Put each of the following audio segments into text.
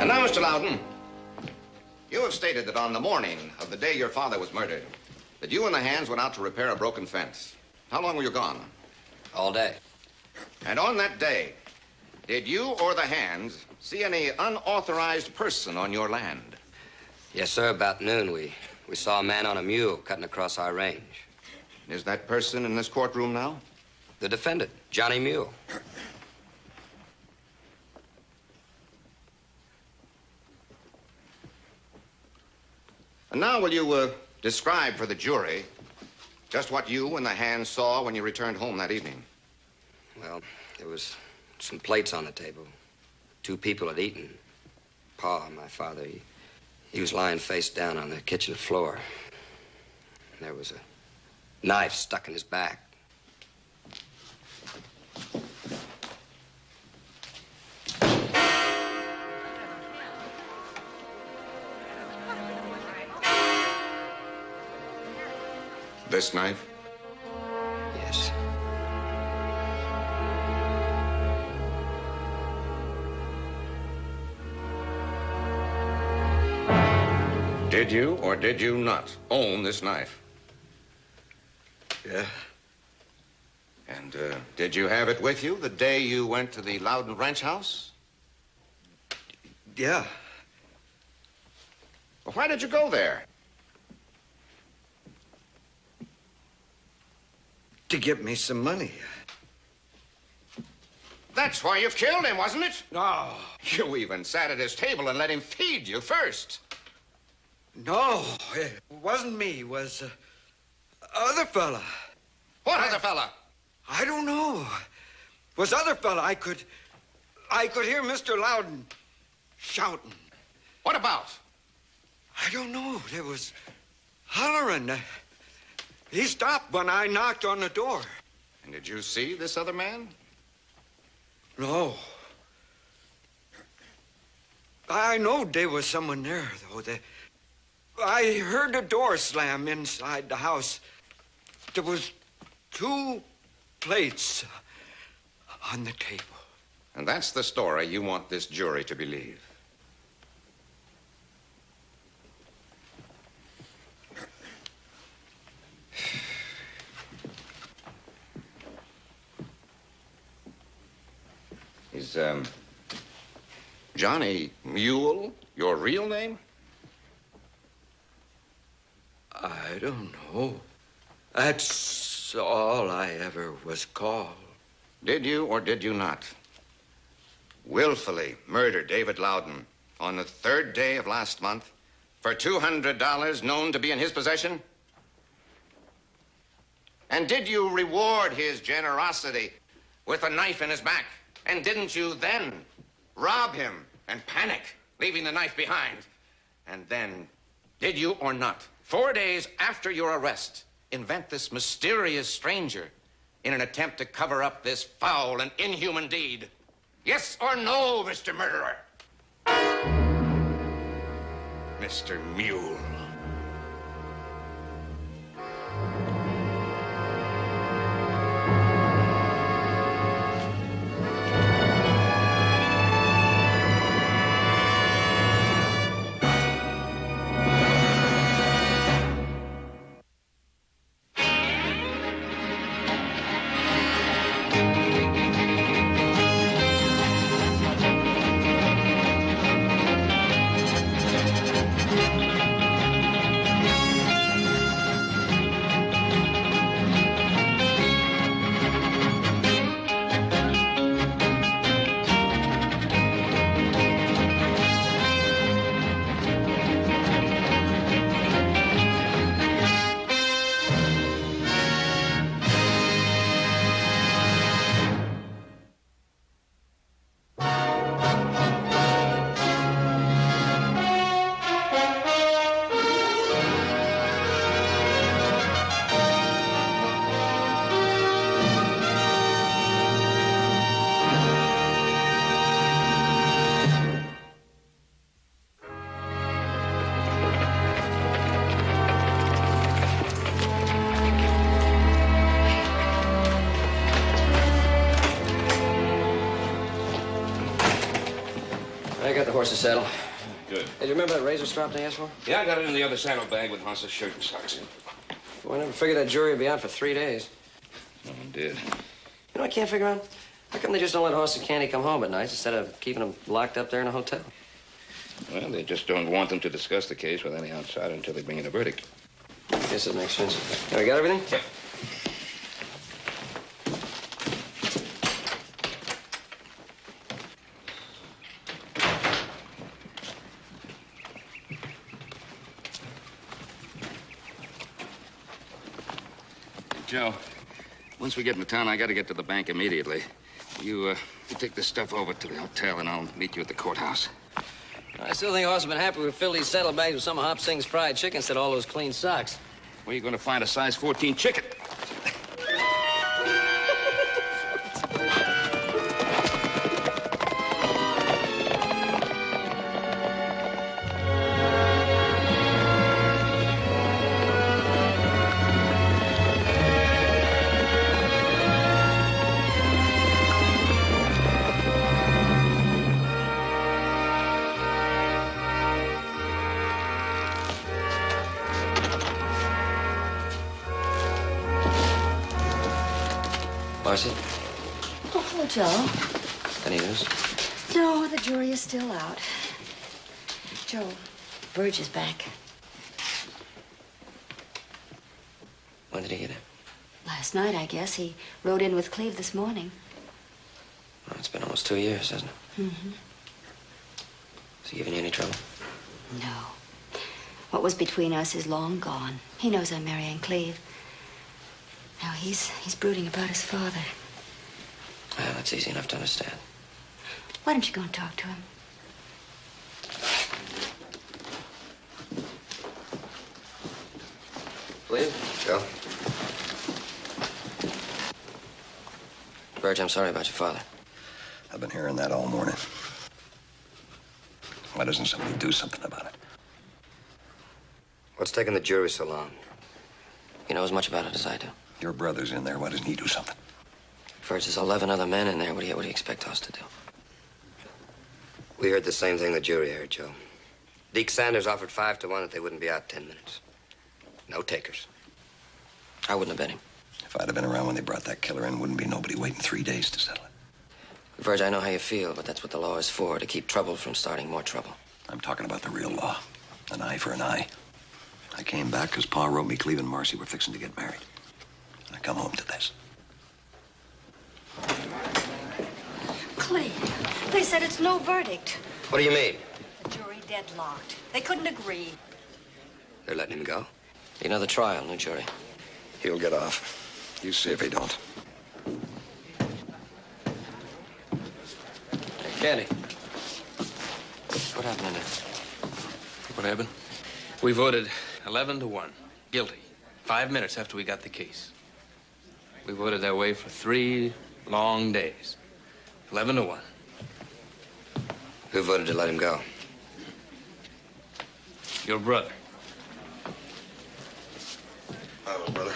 And now, Mr. Loudon, you have stated that on the morning of the day your father was murdered, that you and the Hands went out to repair a broken fence. How long were you gone? All day. And on that day, did you or the Hands see any unauthorized person on your land? Yes, sir. About noon, we saw a man on a mule cutting across our range. Is that person in this courtroom now? The defendant, Johnny Mule. And now will you describe for the jury just what you and the Hands saw when you returned home that evening? Well, there was some plates on the table. 2 people had eaten. Pa, my father, he was lying face down on the kitchen floor. There was a knife stuck in his back. This knife? Yes. Did you or did you not own this knife? Yeah. And did you have it with you the day you went to the Loudon ranch house? Yeah. Well, why did you go there? To get me some money. That's why you've killed him, wasn't it? No. You even sat at his table and let him feed you first. No, it wasn't me. It was other fella. What other fella? I don't know. It was other fella. I could hear Mr. Loudon shouting. What about? I don't know. There was hollering. He stopped when I knocked on the door. And did you see this other man? No. I know there was someone there, though. I heard the door slam inside the house. There was 2 plates on the table. And that's the story you want this jury to believe. Is, Johnny Mule your real name? I don't know. That's all I ever was called. Did you or did you not willfully murder David Loudon on the 3rd day of last month for $200 known to be in his possession? And did you reward his generosity with a knife in his back? And didn't you then rob him and panic, leaving the knife behind? And then, did you or not, 4 days after your arrest, invent this mysterious stranger in an attempt to cover up this foul and inhuman deed? Yes or no, Mr. Murderer? Mr. Mule. the horses saddled. Good. Hey, do you remember that razor strap they asked for? Yeah, I got it in the other saddle bag with Hans's shirt and socks. Well, I never figured that jury would be out for 3 days. No one did. You know, I can't figure out. How come they just don't let Horse and Candy come home at night instead of keeping them locked up there in a hotel? Well, they just don't want them to discuss the case with any outsider until they bring in a verdict. I guess it makes sense. Have we got everything? Yep. Joe, once we get into town, I got to get to the bank immediately. You take this stuff over to the hotel, and I'll meet you at the courthouse. I still think Horse has been happy we filled these saddlebags with some of Hop Singh's fried chicken instead of all those clean socks. Where are you going to find a size 14 chicken? Marcy? Oh, hello, Joe. Any news? No, the jury is still out. Joe, Verge is back. When did he get in? Last night, I guess. He rode in with Cleve this morning. Well, it's been almost 2 years, hasn't it? Mm-hmm. Is he giving you any trouble? No. What was between us is long gone. He knows I'm marrying Cleve. Now, he's brooding about his father. Well, that's easy enough to understand. Why don't you go and talk to him? Cleve? Joe? Verge, I'm sorry about your father. I've been hearing that all morning. Why doesn't somebody do something about it? What's taking the jury so long? You know as much about it as I do. Your brother's in there. Why doesn't he do something? Verge, there's 11 other men in there. What do you expect us to do? We heard the same thing the jury heard, Joe. Deke Sanders offered 5 to 1 that they wouldn't be out 10 minutes. No takers. I wouldn't have bet him. If I'd have been around when they brought that killer in, wouldn't be nobody waiting 3 days to settle it. Verge, I know how you feel, but that's what the law is for, to keep trouble from starting more trouble. I'm talking about the real law. An eye for an eye. I came back because Pa wrote me Cleve and Marcy were fixing to get married. And I come home to this. Cleve, they said it's no verdict. What do you mean? The jury deadlocked. They couldn't agree. They're letting him go? Another trial, new jury. He'll get off. You see if he don't. Hey, Candy. What happened in there? What happened? We voted 11 to 1. Guilty. 5 minutes after we got the case. We voted that way for 3 long days. 11 to 1. Who voted to let him go? Your brother. Hello, brother.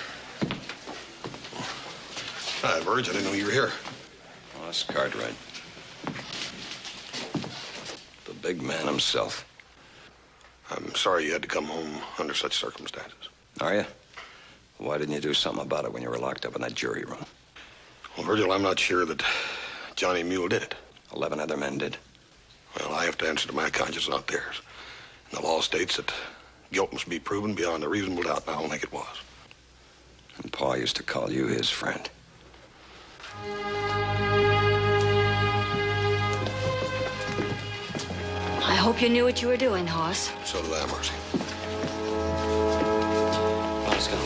Hi, Verge. I didn't know you were here. Oh, that's Cartwright. The big man himself. I'm sorry you had to come home under such circumstances. Are you? Why didn't you do something about it when you were locked up in that jury room? Well, Virgil, I'm not sure that Johnny Mule did it. 11 other men did. Well, I have to answer to my conscience, not theirs. And the law states that guilt must be proven beyond a reasonable doubt, and I don't think it was. And Pa used to call you his friend. I hope you knew what you were doing, Hoss. So did I, Marcy. Let's go.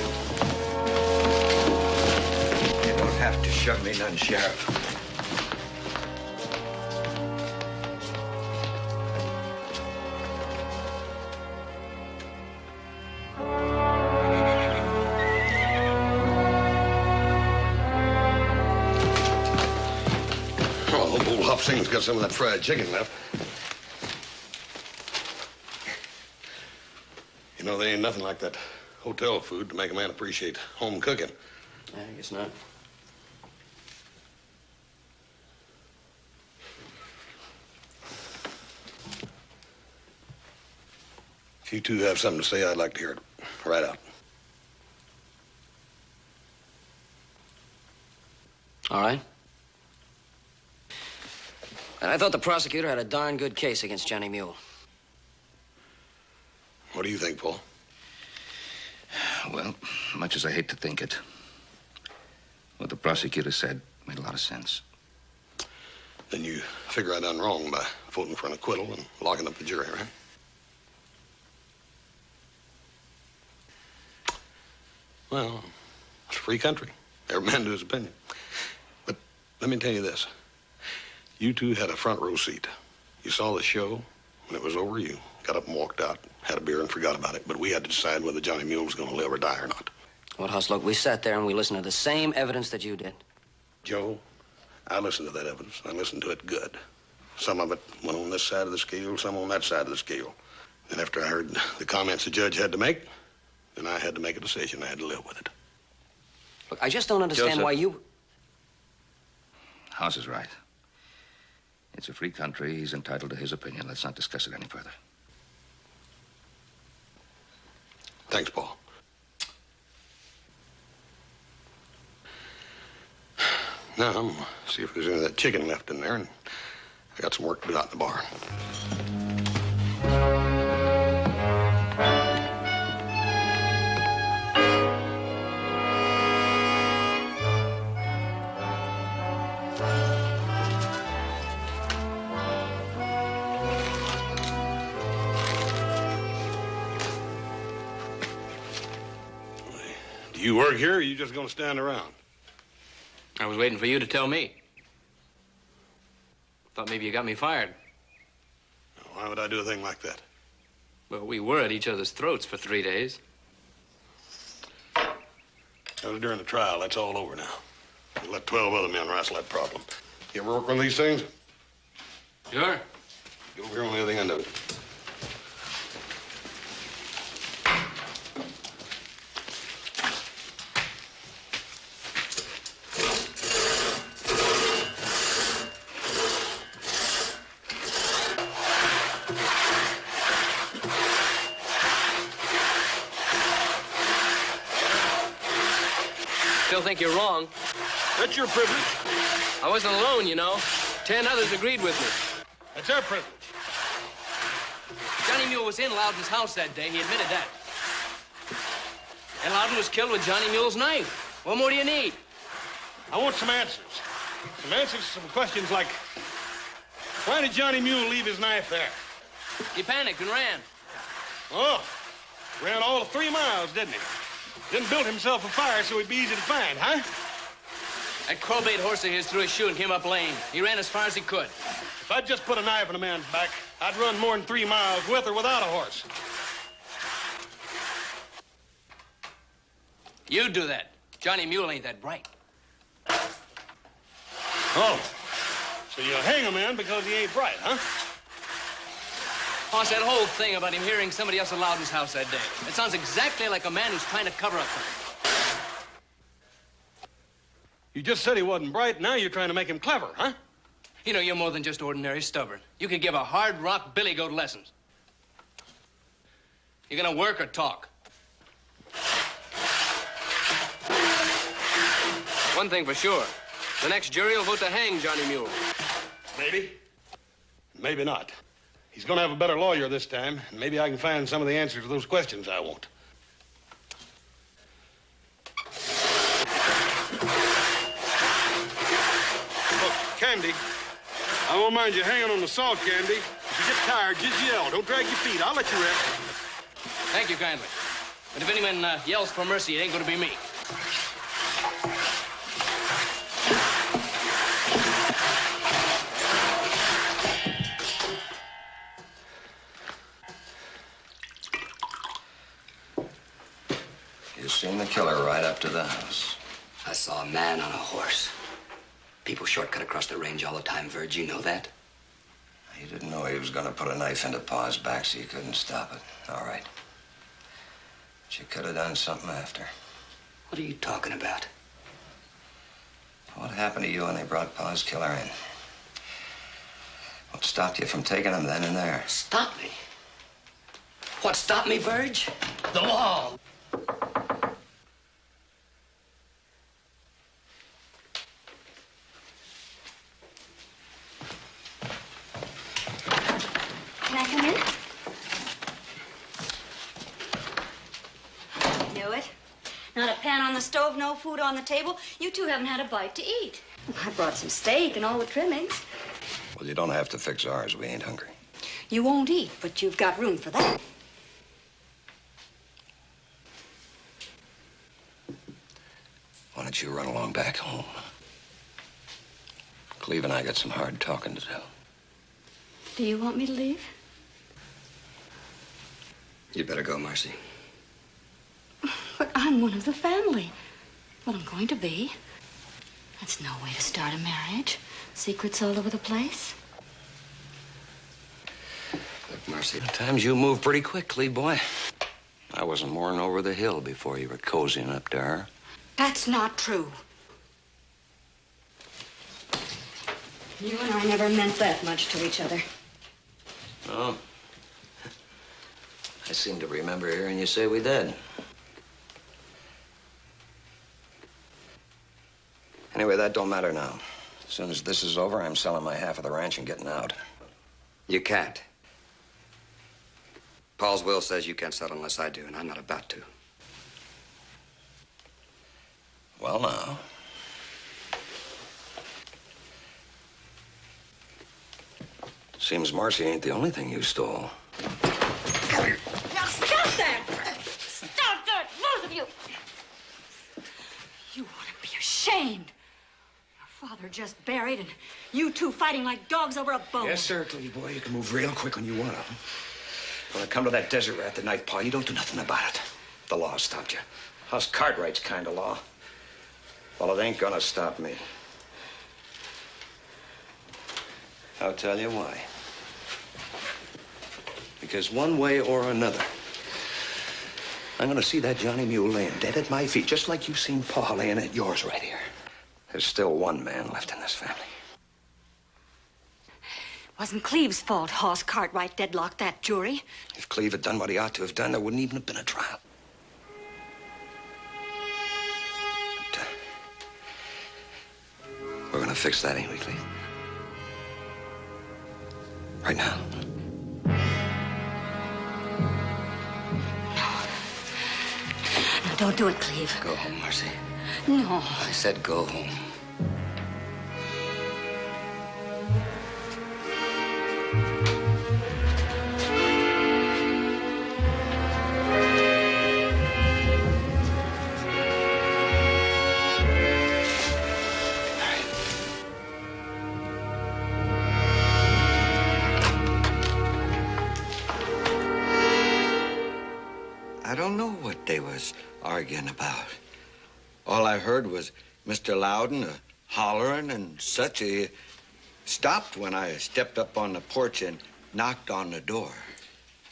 You don't have to shove me none, Sheriff. Oh, old Hop Singh's got some of that fried chicken left. You know, there ain't nothing like that hotel food to make a man appreciate home cooking. I guess not. If you two have something to say, I'd like to hear it right out. All right. And I thought the prosecutor had a darn good case against Johnny Mule. What do you think, Paul? Well, much as I hate to think it, what the prosecutor said made a lot of sense. Then you figure I done wrong by voting for an acquittal and locking up the jury, right? Well, it's a free country. Every man to his opinion. But let me tell you this. You two had a front row seat. You saw the show. When it was over, you got up and walked out, had a beer and forgot about it. But we had to decide whether Johnny Mule was going to live or die or not. Well, Huss, look, we sat there and we listened to the same evidence that you did. Joe, I listened to that evidence. I listened to it good. Some of it went on this side of the scale, some on that side of the scale. And after I heard the comments the judge had to make, then I had to make a decision. I had to live with it. Look, I just don't understand Joseph. why you... House is right. It's a free country. He's entitled to his opinion. Let's not discuss it any further. Thanks, Paul. Now, I'm gonna see if there's any of that chicken left in there, and I got some work to do out in the barn. Do you work here, or are you just gonna stand around? I was waiting for you to tell me. Thought maybe you got me fired. Why would I do a thing like that? Well, we were at each other's throats for 3 days. That was during the trial. That's all over now. We'll let 12 other men wrestle that problem. You ever work one of these things? Sure. Go over here on the other end of it. Still think you're wrong. That's your privilege. I wasn't alone, you know. 10 others agreed with me. That's our privilege. Johnny Mule was in Loudon's house that day. He admitted that. And Loudon was killed with Johnny Mule's knife. What more do you need? I want some answers. Some answers to some questions like, why did Johnny Mule leave his knife there? He panicked and ran. Oh, ran all of 3 miles, didn't he? Then built himself a fire so he'd be easy to find, huh? That crowbait horse of his threw his shoe and came up lame. He ran as far as he could. If I'd just put a knife in a man's back, I'd run more than 3 miles with or without a horse. You do that. Johnny Mule ain't that bright. Oh, so you'll hang a man because he ain't bright, huh? Hoss, that whole thing about him hearing somebody else at Loudon's house that day. It sounds exactly like a man who's trying to cover up something. You just said he wasn't bright. Now you're trying to make him clever, huh? You know, you're more than just ordinary stubborn. You could give a hard rock billy goat lessons. You gonna work or talk? One thing for sure. The next jury will vote to hang Johnny Mule. Maybe. Maybe not. He's gonna have a better lawyer this time, and maybe I can find some of the answers to those questions I want. Look, Candy, I won't mind you hanging on the salt, Candy. If you get tired, just yell. Don't drag your feet. I'll let you rest. Thank you kindly. But if anyone yells for mercy, it ain't gonna be me. You seen the killer right up to the house. I saw a man on a horse. People shortcut across the range all the time, Verge. You know that? You didn't know he was going to put a knife into Pa's back, so you couldn't stop it. All right. But you could have done something after. What are you talking about? What happened to you when they brought Pa's killer in? What stopped you from taking him then and there? Stop me. What stopped me, Verge? The law. Can I come in? Knew it. Not a pan on the stove, no food on the table. You two haven't had a bite to eat. I brought some steak and all the trimmings. Well, you don't have to fix ours. We ain't hungry. You won't eat, but you've got room for that. Why don't you run along back home? Cleve and I got some hard talking to do. Do you want me to leave? You'd better go, Marcy. But I'm one of the family. Well, I'm going to be. That's no way to start a marriage. Secrets all over the place. Look, Marcy. At times you move pretty quick, Cleve boy. I wasn't more'n over the hill before you were cozying up to her. That's not true. You and I never meant that much to each other. Oh. I seem to remember hearing you say we did. Anyway, that don't matter now. As soon as this is over, I'm selling my half of the ranch and getting out. You can't. Paul's will says you can't settle unless I do, and I'm not about to. Well, now. Seems Marcy ain't the only thing you stole. Now stop that! Stop that, both of you! You ought to be ashamed. Your father just buried, and you two fighting like dogs over a bone. Yes, sir, Cleve boy. You can move real quick when you want to. When I come to that desert rat the night, Pa, you don't do nothing about it. The law stopped you. Us Cartwright's kind of law. Well, it ain't gonna stop me. I'll tell you why. Because one way or another, I'm gonna see that Johnny Mule laying dead at my feet, just like you've seen Pa laying at yours right here. There's still one man left in this family. Wasn't Cleve's fault Hoss Cartwright deadlocked that jury. If Cleve had done what he ought to have done, there wouldn't even have been a trial. But, we're gonna fix that, ain't we, Cleve? Right now. No, don't do it, Cleve. Go home, Marcy. No. I said go home. I don't know what they was arguing about. All I heard was Mr. Loudon hollering and such. He stopped when I stepped up on the porch and knocked on the door.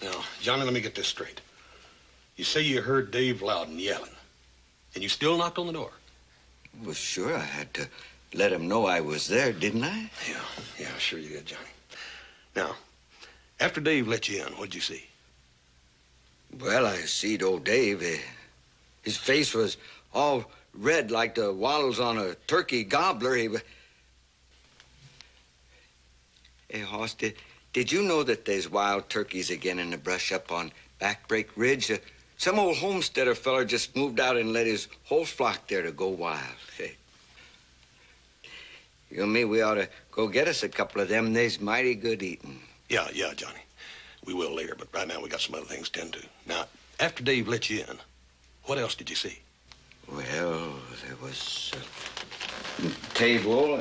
Now, Johnny, let me get this straight. You say you heard Dave Loudon yelling, and you still knocked on the door? Well, sure, I had to let him know I was there, didn't I? Yeah, sure you did, Johnny. Now, after Dave let you in, what'd you see? Well, I seed old Dave. His face was all red like the wattles on a turkey gobbler. Hey, Hoss, did you know that there's wild turkeys again in the brush up on Backbreak Ridge? Some old homesteader feller just moved out and let his whole flock there to go wild. Hey. You and me, we ought to go get us a couple of them. They's mighty good eating. Yeah, Johnny. We will later, but right now we got some other things to tend to. Now, after Dave let you in, what else did you see? Well, there was a table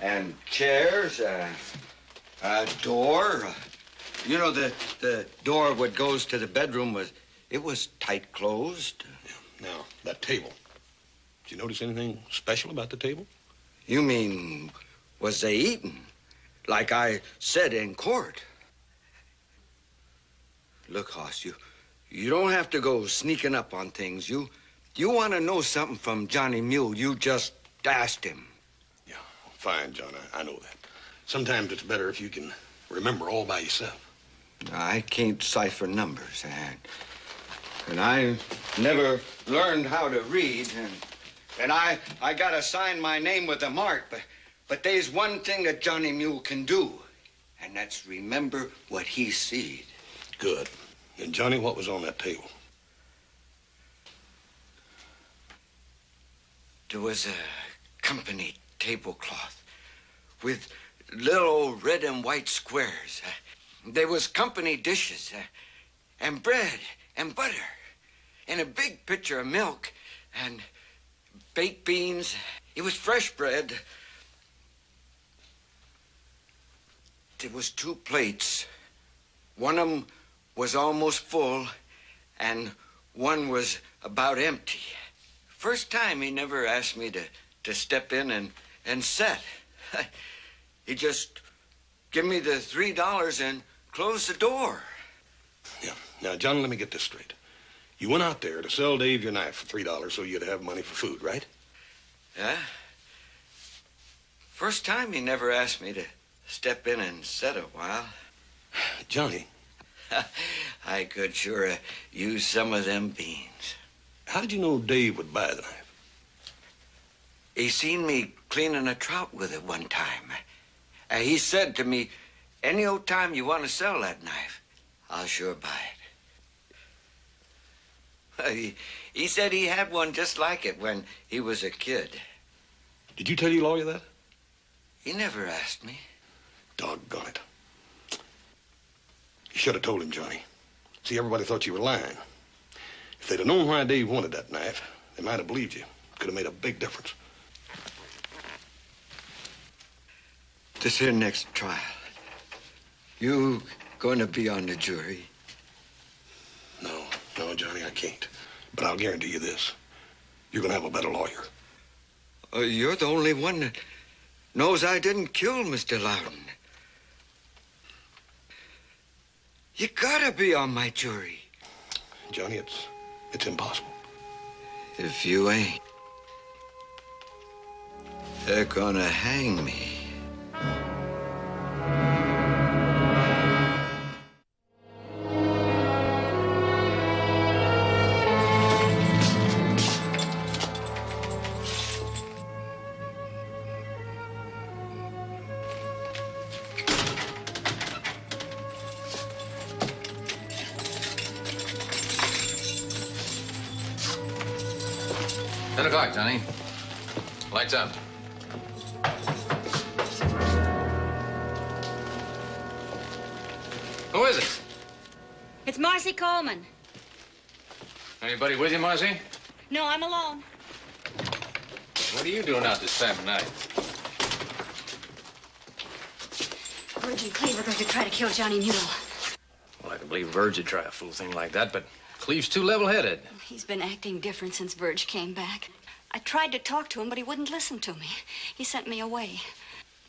and chairs, a door. You know, the door what goes to the bedroom was tight closed. Yeah. Now, that table. Did you notice anything special about the table? You mean, was they eating? Like I said in court. Look, Hoss, you don't have to go sneaking up on things. You want to know something from Johnny Mule, you just asked him. Yeah, fine, John. I know that. Sometimes it's better if you can remember all by yourself. I can't cipher numbers, and I never learned how to read, and I gotta sign my name with a mark, but there's one thing that Johnny Mule can do, and that's remember what he seed. Good. And Johnny, what was on that table? There was a company tablecloth with little red and white squares. There was company dishes and bread and butter and a big pitcher of milk and baked beans. It was fresh bread. There was 2 plates. One of them was almost full and one was about empty. First time he never asked me to step in and set. He just give me the $3 and close the door. Yeah. Now, John, let me get this straight. You went out there to sell Dave your knife for $3 so you'd have money for food, right? Yeah. First time he never asked me to step in and set a while. Johnny. I could sure use some of them beans. How did you know Dave would buy the knife? He seen me cleaning a trout with it one time. He said to me, any old time you want to sell that knife, I'll sure buy it. He said he had one just like it when he was a kid. Did you tell your lawyer that? He never asked me. Doggone it. You should have told him, Johnny. See, everybody thought you were lying. If they'd have known why Dave wanted that knife, they might have believed you. Could have made a big difference. This here next trial, you going to be on the jury? No, Johnny, I can't. But I'll guarantee you this. You're going to have a better lawyer. You're the only one that knows I didn't kill Mr. Loudon. You gotta be on my jury. Johnny, it's impossible. If you ain't, they're gonna hang me. 10 o'clock, Johnny. Lights out. Who is it? It's Marcy Coleman. Anybody with you, Marcy? No, I'm alone. What are you doing out this time of night? Virg and Cleve are going to try to kill Johnny Mule. Well, I can believe Verge would try a fool thing like that, but Cleve's too level-headed. He's been acting different since Verg came back. I tried to talk to him, but he wouldn't listen to me. He sent me away.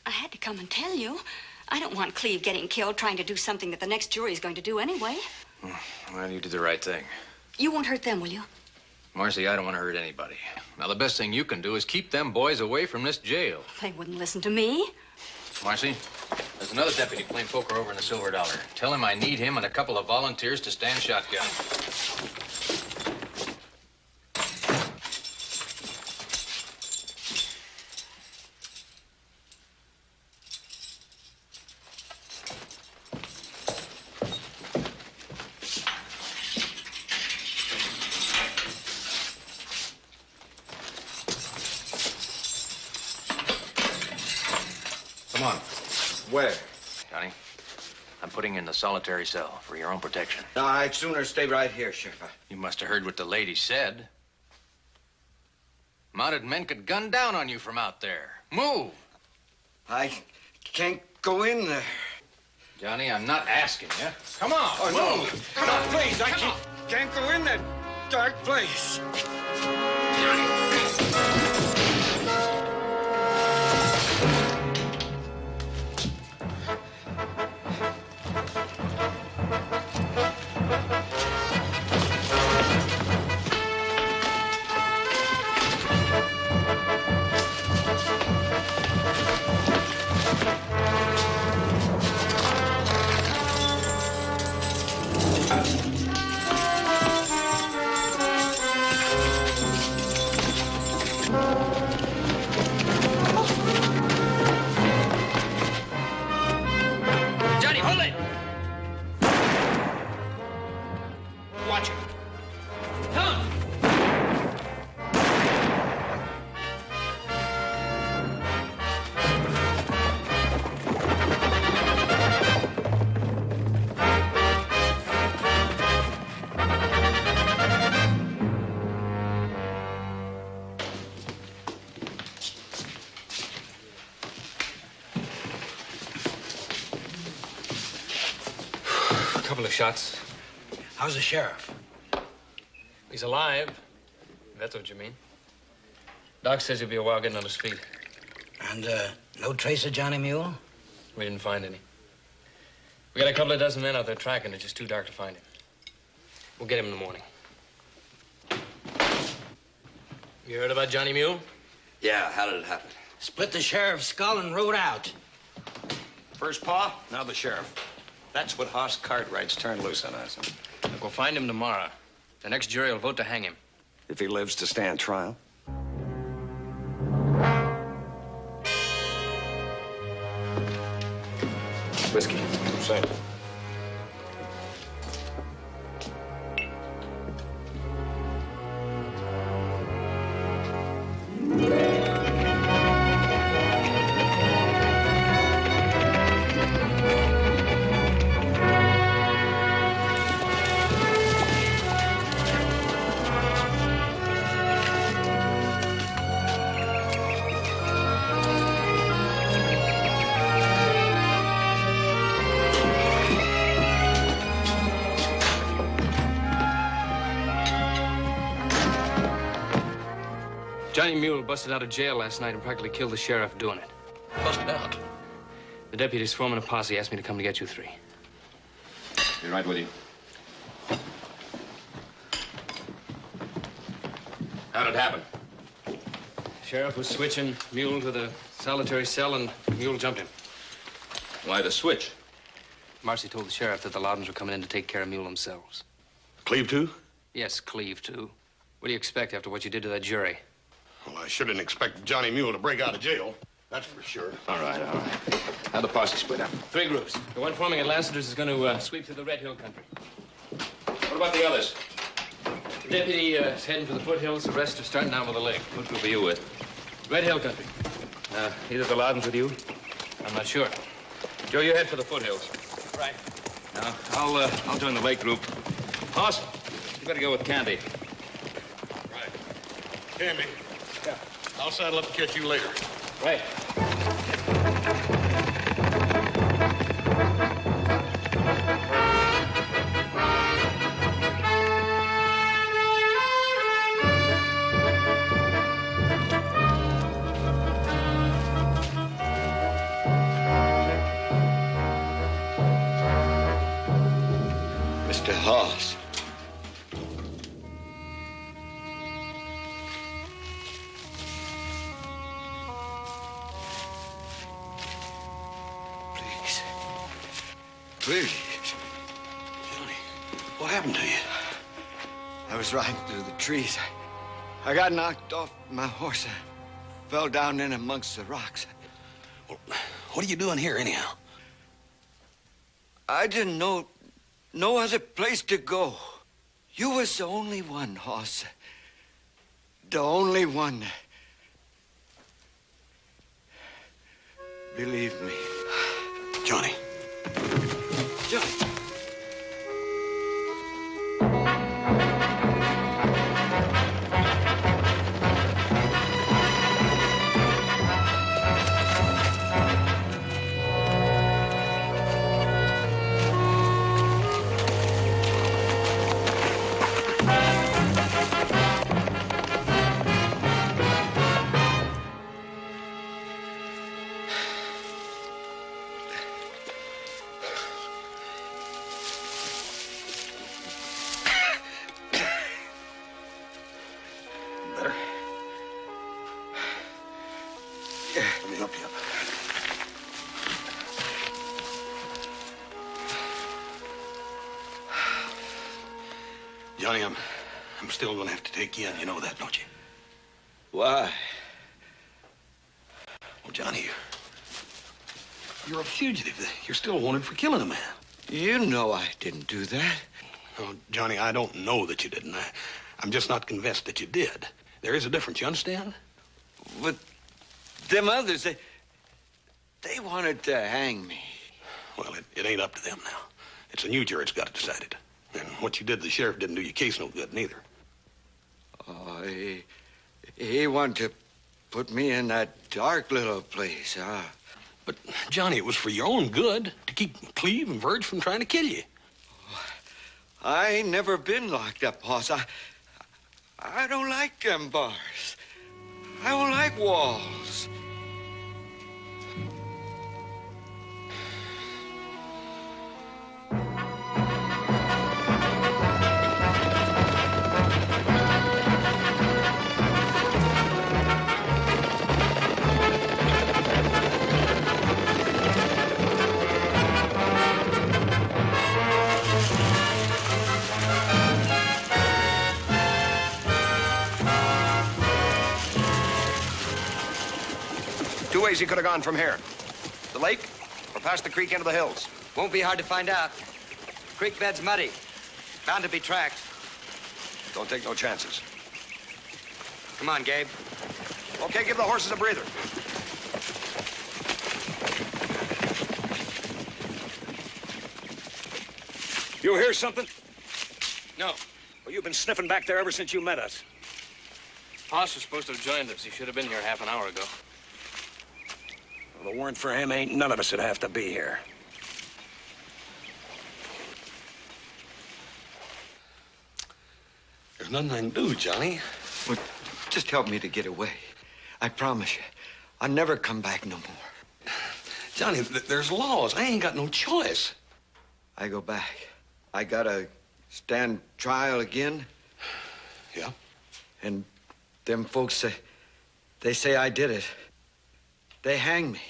I had to come and tell you. I don't want Cleve getting killed trying to do something that the next jury is going to do anyway. Well, you did the right thing. You won't hurt them, will you? Marcy, I don't want to hurt anybody. Now, the best thing you can do is keep them boys away from this jail. They wouldn't listen to me. Marcy, there's another deputy playing poker over in the Silver Dollar. Tell him I need him and a couple of volunteers to stand shotgun. Come on. Where? Johnny, I'm putting you in the solitary cell for your own protection. No, I'd sooner stay right here, Sheriff. You must have heard what the lady said. Mounted men could gun down on you from out there. Move! I can't go in there. Johnny, I'm not asking you. Come on, Oh, move! no. Come No, on, please, I come can't go in that dark place. couple of shots. How's the sheriff? He's alive. If that's what you mean. Doc says he'll be a while getting on his feet. And, no trace of Johnny Mule? We didn't find any. We got a couple of dozen men out there tracking. It's just too dark to find him. We'll get him in the morning. You heard about Johnny Mule? Yeah, how did it happen? Split the sheriff's skull and rode out. First paw, now the sheriff. That's what Hoss Cartwright's turned loose on us. Look, we'll find him tomorrow. The next jury will vote to hang him. If he lives to stand trial. Whiskey. Same. Johnny Mule busted out of jail last night and practically killed the sheriff doing it. Busted out? The deputy's forming a posse asked me to come to get you three. Be right with you. How'd it happen? Sheriff was switching Mule to the solitary cell, and Mule jumped him. Why the switch? Marcy told the sheriff that the Loudons were coming in to take care of Mule themselves. Cleve, too? Yes, Cleve, too. What do you expect after what you did to that jury? Well, I shouldn't expect Johnny Mule to break out of jail. That's for sure. All right. How'd the posse split up? 3 groups. The one forming at Lassiter's is going to sweep through the Red Hill country. What about the others? The deputy is heading for the foothills. The rest are starting down by the lake. What group are you with? Red Hill country. Either the Loudons with you? I'm not sure. Joe, you head for the foothills. Right. Now, I'll join the lake group. Hoss, you better go with Candy. Right. Candy. Yeah. I'll saddle up and catch you later. Right. Mr. Hoss. Please. Johnny, what happened to you? I was riding through the trees. I got knocked off my horse and fell down in amongst the rocks. Well, what are you doing here, anyhow? I didn't know no other place to go. You was the only one, Hoss. The only one. Believe me. Johnny. Johnny. Better? Let me help you up. Johnny, I'm still gonna have to take you in. You know that, don't you? Why? Well, Johnny, you're a fugitive. You're still wanted for killing a man. You know I didn't do that. Oh, Johnny, I don't know that you didn't. I'm just not convinced that you did. There is a difference, you understand? But them others, they wanted to hang me. Well, it ain't up to them now. It's a new jury that's got to decide it. And what you did to the sheriff didn't do your case no good, neither. Oh, he wanted to put me in that dark little place, huh? But, Johnny, it was for your own good to keep Cleve and Verge from trying to kill you. Oh, I ain't never been locked up, hoss. I don't like them bars. I don't like walls. Two ways he could have gone from here. The lake or past the creek into the hills. Won't be hard to find out. Creek bed's muddy. Bound to be tracks. Don't take no chances. Come on, Gabe. Okay, give the horses a breather. You hear something? No. Well, you've been sniffing back there ever since you met us. Hoss was supposed to have joined us. He should have been here half an hour ago. Well, if it weren't for him, ain't none of us would have to be here. There's nothing I can do, Johnny. Well, just help me to get away. I promise you. I'll never come back no more. Johnny, there's laws. I ain't got no choice. I go back. I gotta stand trial again. Yeah? And them folks, they say I did it. They hang me.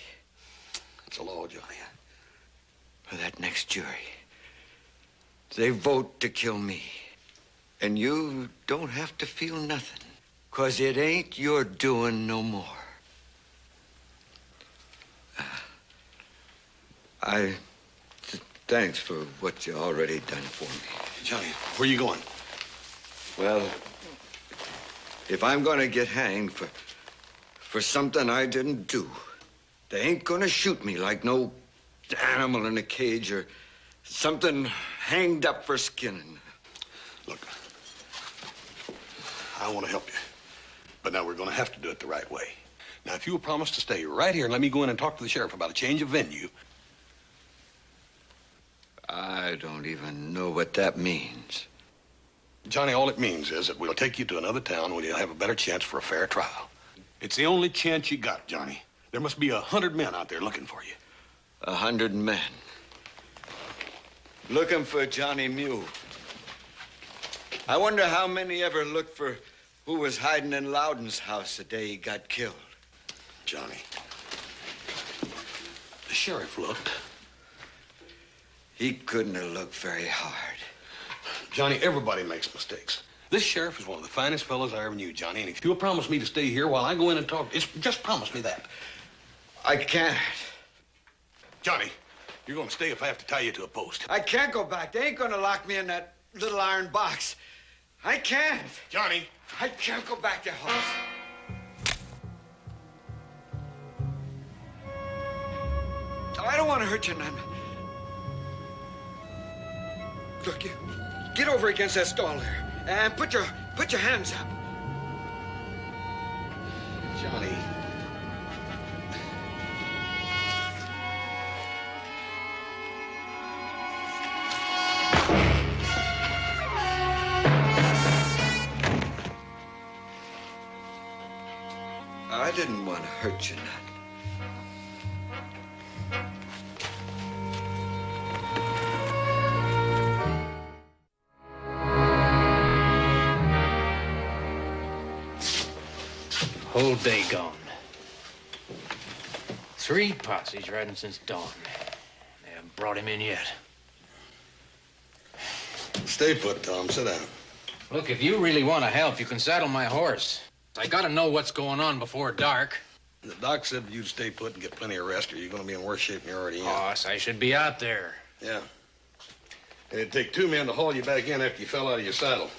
It's a law, Johnny. For that next jury. They vote to kill me. And you don't have to feel nothing. 'Cause it ain't your doing no more. Thanks for what you already done for me. Johnny, where you going? Well, if I'm gonna get hanged for something I didn't do, they ain't gonna shoot me like no animal in a cage or something hanged up for skinning. Look, I want to help you, but now we're going to have to do it the right way. Now, if you will promise to stay right here and let me go in and talk to the sheriff about a change of venue. I don't even know what that means. Johnny, all it means is that we'll take you to another town where you'll have a better chance for a fair trial. It's the only chance you got, Johnny. There must be 100 men out there looking for you. 100 men. Looking for Johnny Mule. I wonder how many ever looked for who was hiding in Loudon's house the day he got killed. Johnny, the sheriff looked. He couldn't have looked very hard. Johnny, everybody makes mistakes. This sheriff is one of the finest fellows I ever knew, Johnny, and if you'll promise me to stay here while I go in and talk, just promise me that. I can't. Johnny, you're going to stay if I have to tie you to a post. I can't go back. They ain't going to lock me in that little iron box. I can't. Johnny. I can't go back there, Hoss. I don't want to hurt you none. Look, you get over against that stall there and put your hands up. Johnny. I didn't want to hurt you none. Whole day gone. 3 posses riding since dawn. They haven't brought him in yet. Stay put, Tom. Sit down. Look, if you really want to help, you can saddle my horse. I gotta know what's going on before dark. The doc said you'd stay put and get plenty of rest, or you're going to be in worse shape than you're already in. Boss, I should be out there. Yeah. It'd take 2 men to haul you back in after you fell out of your saddle.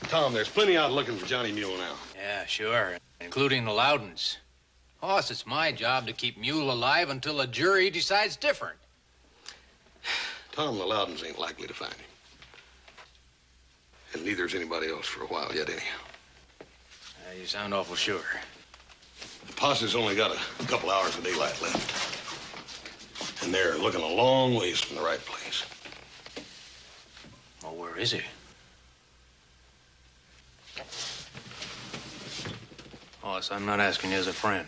Tom, there's plenty out looking for Johnny Mule now. Yeah, sure. Including the Loudons. Boss, it's my job to keep Mule alive until a jury decides different. Tom, the Loudons ain't likely to find him. And neither is anybody else for a while yet, anyhow. You sound awful sure. The posse's only got a couple hours of daylight left. And they're looking a long ways from the right place. is he? Boss, I'm not asking you as a friend.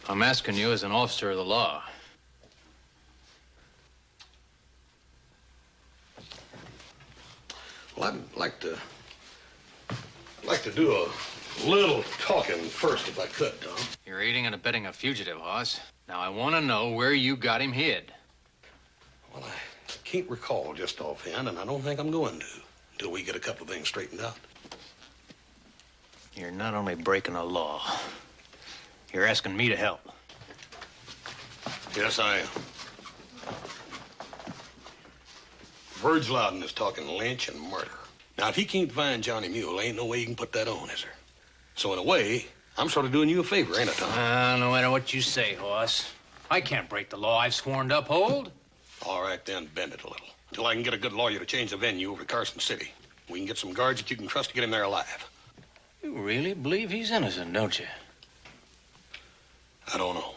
I'm asking you as an officer of the law. Well, I'd like to do a little talking first, if I could, Tom. You're aiding and abetting a fugitive, Hoss. Now, I want to know where you got him hid. Well, I can't recall just offhand, and I don't think I'm going to until we get a couple of things straightened out. You're not only breaking a law, you're asking me to help. Yes, I am. Verge Loudon is talking lynch and murder. Now, if he can't find Johnny Mule, ain't no way he can put that on, is there? So, in a way, I'm sort of doing you a favor, ain't I, Tom? No matter what you say, Hoss. I can't break the law I've sworn to uphold. All right, then, bend it a little. Until I can get a good lawyer to change the venue over Carson City. We can get some guards that you can trust to get him there alive. You really believe he's innocent, don't you? I don't know.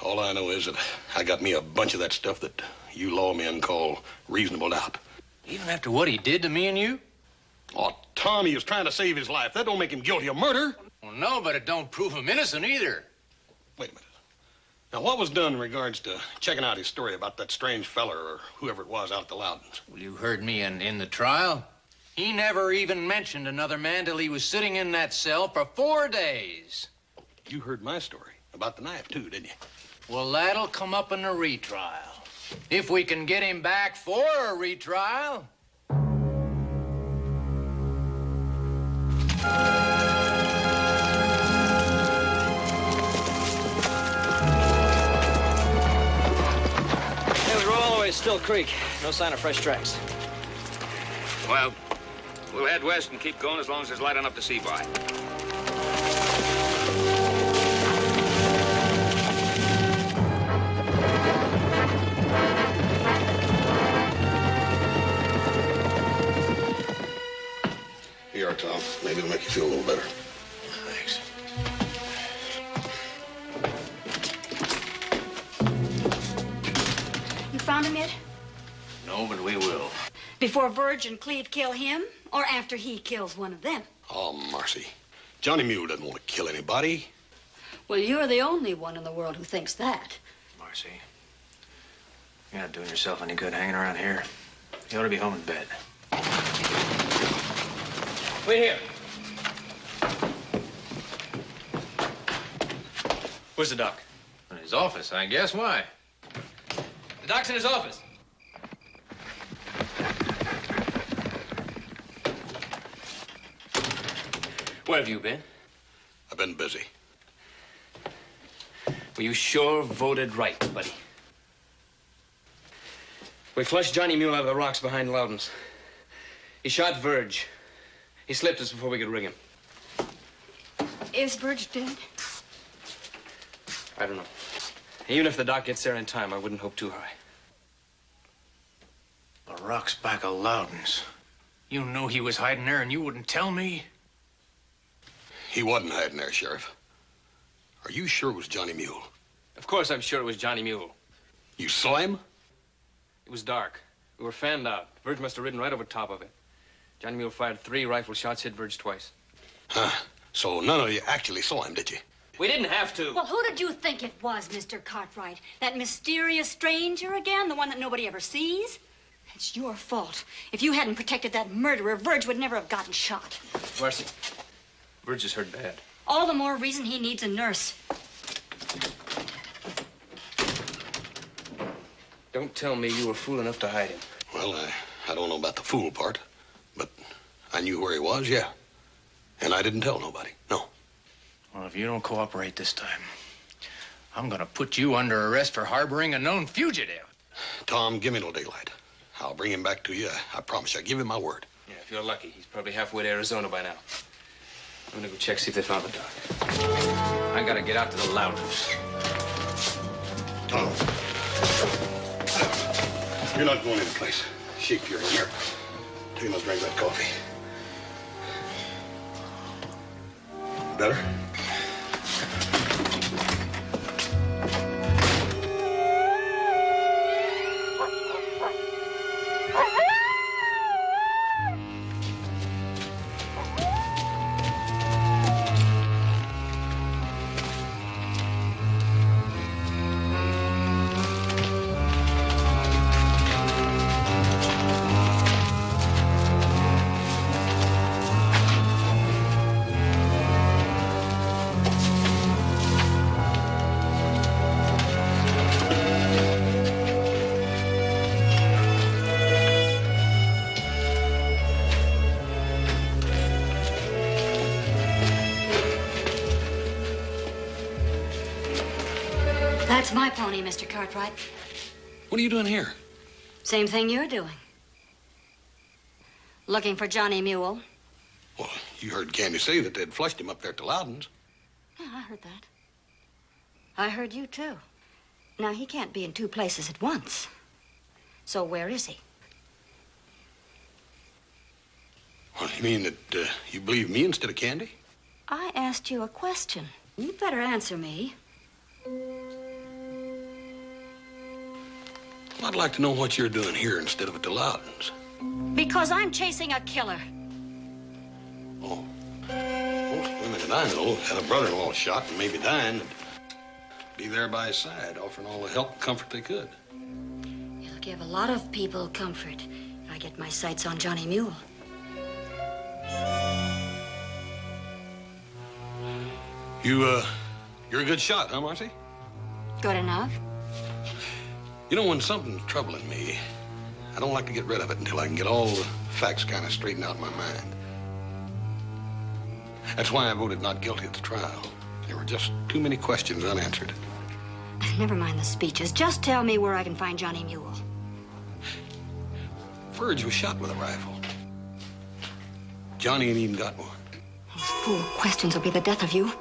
All I know is that I got me a bunch of that stuff that you lawmen call reasonable doubt. Even after what he did to me and you? Oh, Tom, he was trying to save his life. That don't make him guilty of murder. Well, no, but it don't prove him innocent either. Wait a minute. Now, what was done in regards to checking out his story about that strange feller or whoever it was out at the Loudons? Well, you heard me in the trial. He never even mentioned another man till he was sitting in that cell for 4 days. You heard my story about the knife, too, didn't you? Well, that'll come up in the retrial. If we can get him back for a retrial. Hey, we roll all the way to Still Creek. No sign of fresh tracks. Well, we'll head west and keep going as long as there's light enough to see by. Here you are, Tom. Maybe it'll make you feel a little better. Thanks. You found him yet? No, but we will. Before Verge and Cleve kill him, or after he kills one of them? Oh, Marcy. Johnny Mule doesn't want to kill anybody. Well, you're the only one in the world who thinks that. Marcy, you're not doing yourself any good hanging around here. You ought to be home in bed. Wait here. Where's the doc? In his office, I guess. Why? The doc's in his office. Where have you been? I've been busy. Well, you sure voted right, buddy. We flushed Johnny Mule out of the rocks behind Loudon's. He shot Verge. He slipped us before we could ring him. Is Verge dead? I don't know. Even if the doc gets there in time, I wouldn't hope too high. The rocks back of Loudon's. You knew he was hiding there and you wouldn't tell me? He wasn't hiding there, Sheriff. Are you sure it was Johnny Mule? Of course I'm sure it was Johnny Mule. You saw him? It was dark. We were fanned out. Verge must have ridden right over top of it. Johnny Mule fired 3 rifle shots, hit Verge twice. Huh. So none of you actually saw him, did you? We didn't have to. Well, who did you think it was, Mr. Cartwright? That mysterious stranger again? The one that nobody ever sees? It's your fault. If you hadn't protected that murderer, Verge would never have gotten shot. Marcy, Verge is hurt bad. All the more reason he needs a nurse. Don't tell me you were fool enough to hide him. Well, I don't know about the fool part, but I knew where he was, yeah. And I didn't tell nobody, no. Well, if you don't cooperate this time, I'm gonna put you under arrest for harboring a known fugitive. Tom, give me no daylight. I'll bring him back to you. I promise you. I give him my word. Yeah, if you're lucky, he's probably halfway to Arizona by now. I'm gonna go check, see if they found the doc. I gotta get out to the Loudons. Tom, you're not going anyplace. Sheep, you're in here. Take another drink of that coffee. Better? That's my pony, Mr. Cartwright. What are you doing here? Same thing you're doing. Looking for Johnny Mule. Well, you heard Candy say that they'd flushed him up there to Loudon's. Yeah, I heard that. I heard you, too. Now, he can't be in two places at once. So where is he? Well, you mean that you believe me instead of Candy? I asked you a question. You'd better answer me. I'd like to know what you're doing here instead of at the Loudon's. Because I'm chasing a killer. Oh. Most women that I know had a brother-in-law shot and maybe dying. Be there by his side, offering all the help and comfort they could. It'll give a lot of people comfort if I get my sights on Johnny Mule. You're a good shot, huh, Marcy? Good enough. You know, when something's troubling me, I don't like to get rid of it until I can get all the facts kind of straightened out in my mind. That's why I voted not guilty at the trial. There were just too many questions unanswered. Never mind the speeches. Just tell me where I can find Johnny Mule. Verge was shot with a rifle. Johnny ain't even got one. Those fool questions will be the death of you.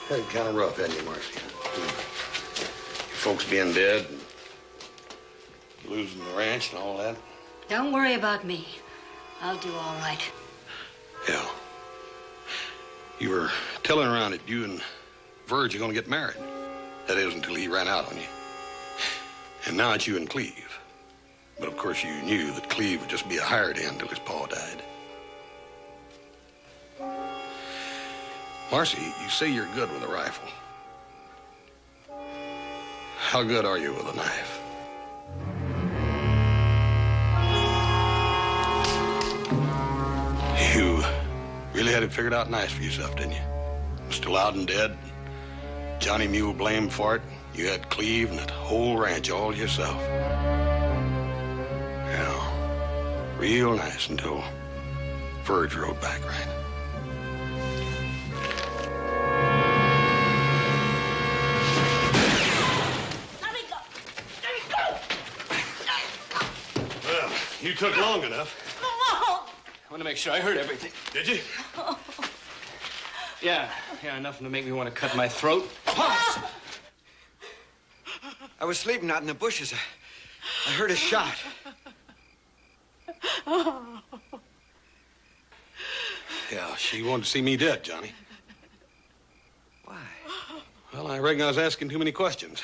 Had it kind of rough, hadn't you, Marcy? Your folks being dead and losing the ranch and all that. Don't worry about me. I'll do all right. Yeah. You were telling around that you and Verge are going to get married. That is, until he ran out on you. And now it's you and Cleve. But of course you knew that Cleve would just be a hired hand till his pa died. Marcy, you say you're good with a rifle. How good are you with a knife? You really had it figured out nice for yourself, didn't you? Mr. Loudon dead, Johnny Mule blamed for it. You had Cleve and that whole ranch all yourself. Yeah, real nice until Verge rode back, right? Well, you took long enough. I want to make sure I heard everything. Did you? Yeah, enough to make me want to cut my throat. I was sleeping out in the bushes. I heard a shot. Yeah, she wanted to see me dead, Johnny. Why? Well, I reckon I was asking too many questions.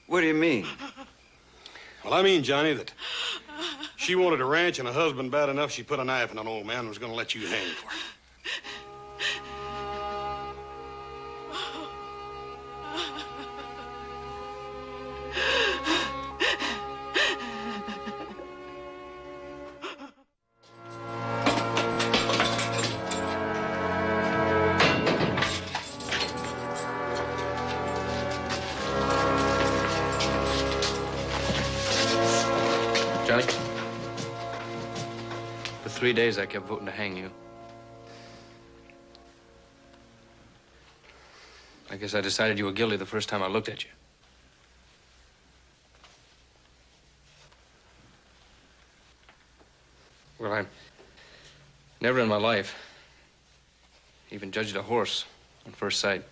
What do you mean? Well, I mean, Johnny, that she wanted a ranch and a husband bad enough she put a knife in an old man and was going to let you hang for it. Johnny, for 3 days I kept voting to hang you. I guess I decided you were guilty the first time I looked at you. Well, I never in my life even judged a horse on first sight.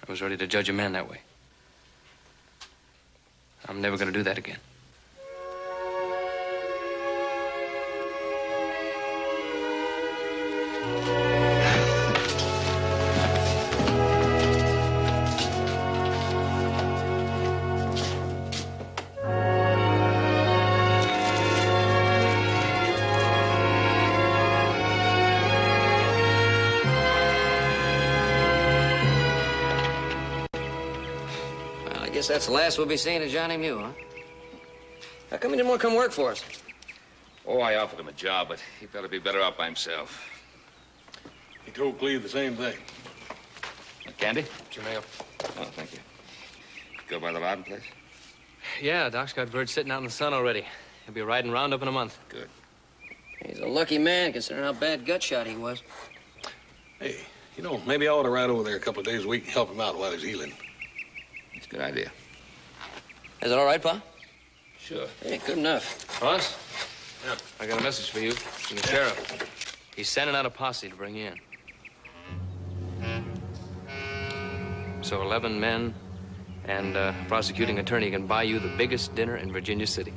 I was ready to judge a man that way. I'm never going to do that again. I guess that's the last we'll be seeing of Johnny Mule, huh? How come he didn't want to come work for us? Oh, I offered him a job, but he felt he'd be better off by himself. He told Cleve the same thing. Candy? It's your mail. Oh, thank you. Go by the Loudon place? Yeah, Doc's got Verge sitting out in the sun already. He'll be riding round up in a month. Good. He's a lucky man, considering how bad gut shot he was. Hey, you know, maybe I ought to ride over there a couple of days a week and help him out while he's healing. It's a good idea. Is it all right, Pa? Sure. Hey, good enough. Boss? Yeah. I got a message for you from the sheriff. He's sending out a posse to bring you in. So 11 men and a prosecuting attorney can buy you the biggest dinner in Virginia City.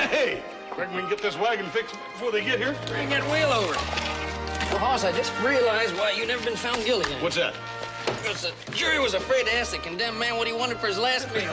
Hey, reckon we can get this wagon fixed before they get here? Bring that wheel over. Well, Hoss, I just realized why you never been found guilty. What's that? Because the jury was afraid to ask the condemned man what he wanted for his last meal.